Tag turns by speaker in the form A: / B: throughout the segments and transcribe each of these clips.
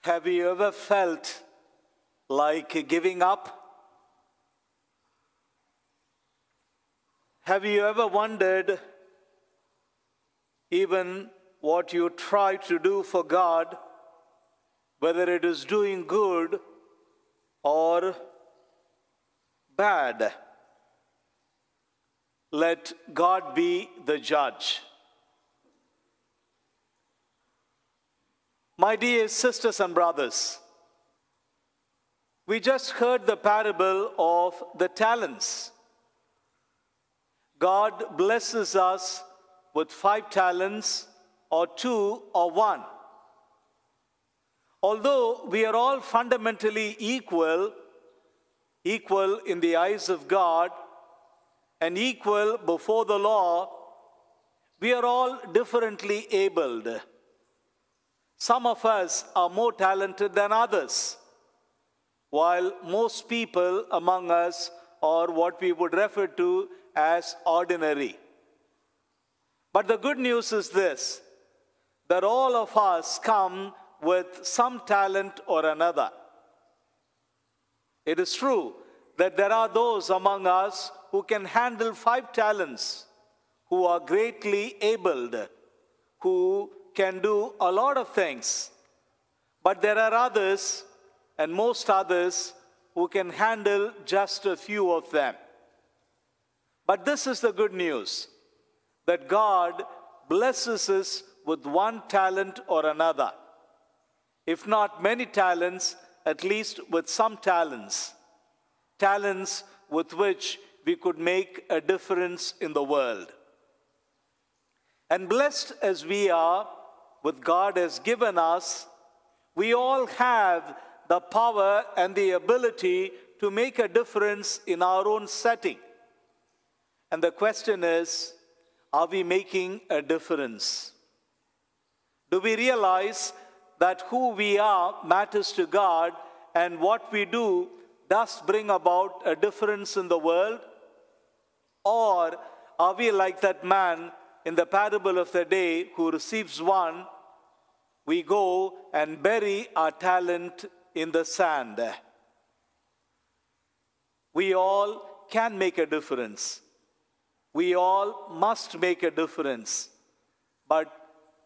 A: Have you ever felt like giving up? Have you ever wondered, even what you try to do for God, whether it is doing good or bad? Let God be the judge. My dear sisters and brothers, we just heard the parable of the talents. God blesses us with 5 talents, or 2, or 1. Although we are all fundamentally equal in the eyes of God, and equal before the law, we are all differently abled. Some of us are more talented than others, while most people among us are what we would refer to as ordinary. But the good news is this, that all of us come with some talent or another. It is true that there are those among us who can handle 5 talents, who are greatly abled, who can do a lot of things. But there are others, and most others, who can handle just a few of them. But this is the good news, that God blesses us with 1 talent or another. If not many talents, at least with some talents. Talents with which we could make a difference in the world. And blessed as we are, with God has given us, we all have the power and the ability to make a difference in our own setting. And the question is, are we making a difference? Do we realize that who we are matters to God, and what we do does bring about a difference in the world? Or are we like that man in the parable of the day who receives 1? We go and bury our talent in the sand. We all can make a difference. We all must make a difference. But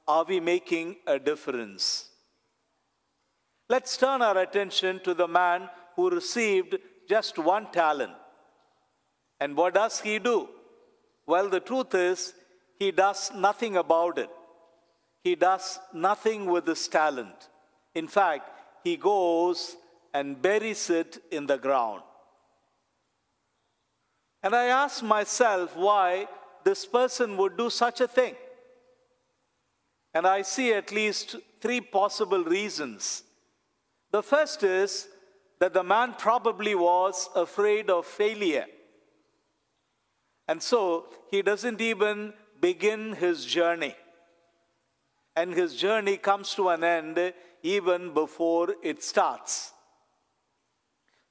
A: are we making a difference? Let's turn our attention to the man who received just 1 talent. And what does he do? Well, the truth is, he does nothing about it. He does nothing with his talent. In fact, he goes and buries it in the ground. And I ask myself why this person would do such a thing. And I see at least 3 possible reasons. The first is that the man probably was afraid of failure. And so he doesn't even begin his journey. And his journey comes to an end even before it starts.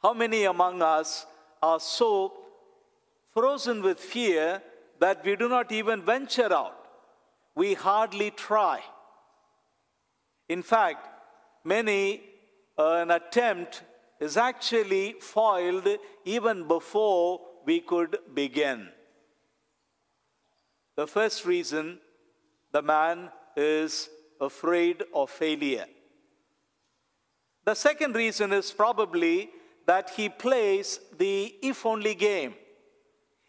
A: How many among us are so frozen with fear that we do not even venture out? We hardly try. In fact, an attempt is actually foiled even before we could begin. The first reason, the man is afraid of failure. The second reason is probably that he plays the if-only game.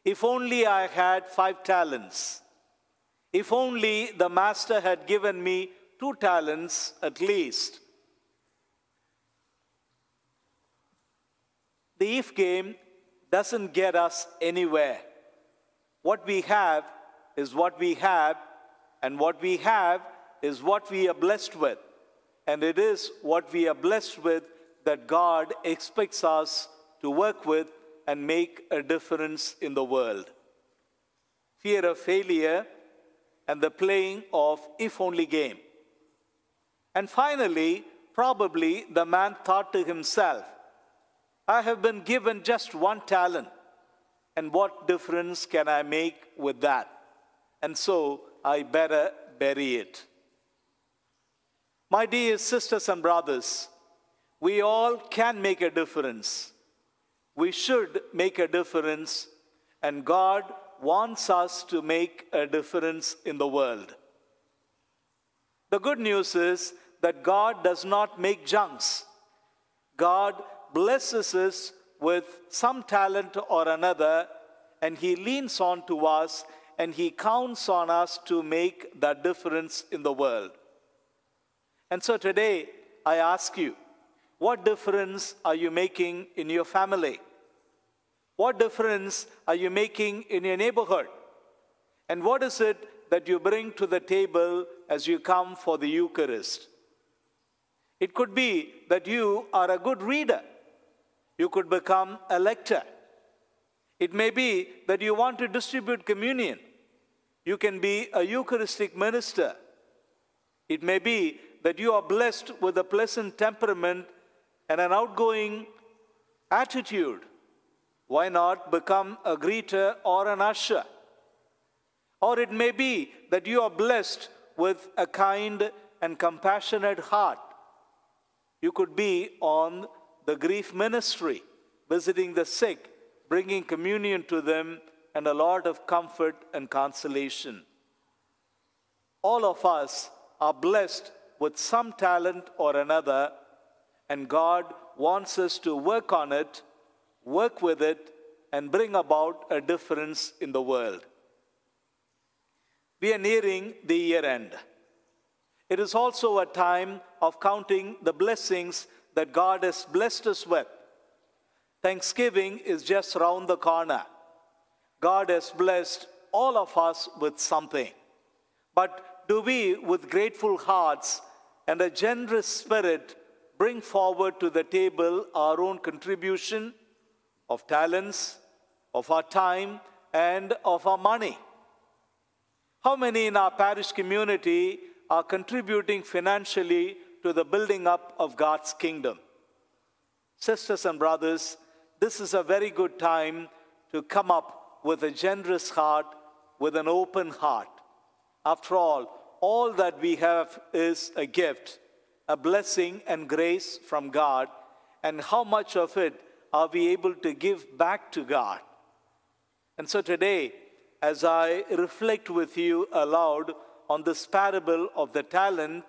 A: If only I had 5 talents. If only the master had given me 2 talents at least. The if game doesn't get us anywhere. What we have is what we have, and what we have is what we are blessed with. And it is what we are blessed with that God expects us to work with and make a difference in the world. Fear of failure and the playing of if-only game. And finally, probably the man thought to himself, I have been given just 1 talent, and what difference can I make with that? And so I better bury it. My dear sisters and brothers, we all can make a difference. We should make a difference, and God wants us to make a difference in the world. The good news is that God does not make junks. God blesses us with some talent or another, and He leans on to us, and He counts on us to make that difference in the world. And so today, I ask you, what difference are you making in your family? What difference are you making in your neighborhood? And what is it that you bring to the table as you come for the Eucharist? It could be that you are a good reader. You could become a lector. It may be that you want to distribute communion. You can be a Eucharistic minister. It may be that you are blessed with a pleasant temperament and an outgoing attitude. Why not become a greeter or an usher? Or it may be that you are blessed with a kind and compassionate heart. You could be on the grief ministry, visiting the sick, bringing communion to them, and a lot of comfort and consolation. All of us are blessed with some talent or another, and God wants us to work on it, work with it, and bring about a difference in the world. We are nearing the year end. It is also a time of counting the blessings that God has blessed us with. Thanksgiving is just round the corner. God has blessed all of us with something. But do we, with grateful hearts and a generous spirit, bring forward to the table our own contribution of talents, of our time, and of our money? How many in our parish community are contributing financially to the building up of God's kingdom? Sisters and brothers, this is a very good time to come up with a generous heart, with an open heart. After all that we have is a gift, a blessing and grace from God, and how much of it are we able to give back to God? And so today, as I reflect with you aloud on this parable of the talent,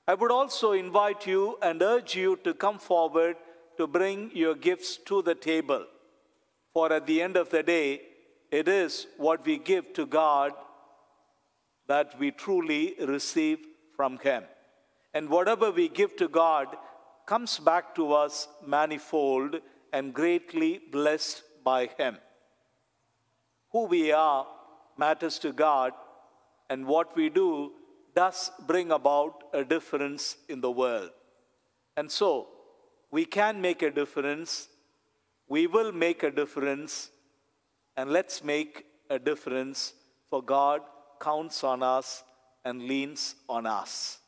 A: I would also invite you and urge you to come forward to bring your gifts to the table. For at the end of the day, it is what we give to God that we truly receive from Him. And whatever we give to God comes back to us manifold and greatly blessed by Him. Who we are matters to God, and what we do does bring about a difference in the world. And so, we can make a difference, we will make a difference, and let's make a difference, for God counts on us and leans on us.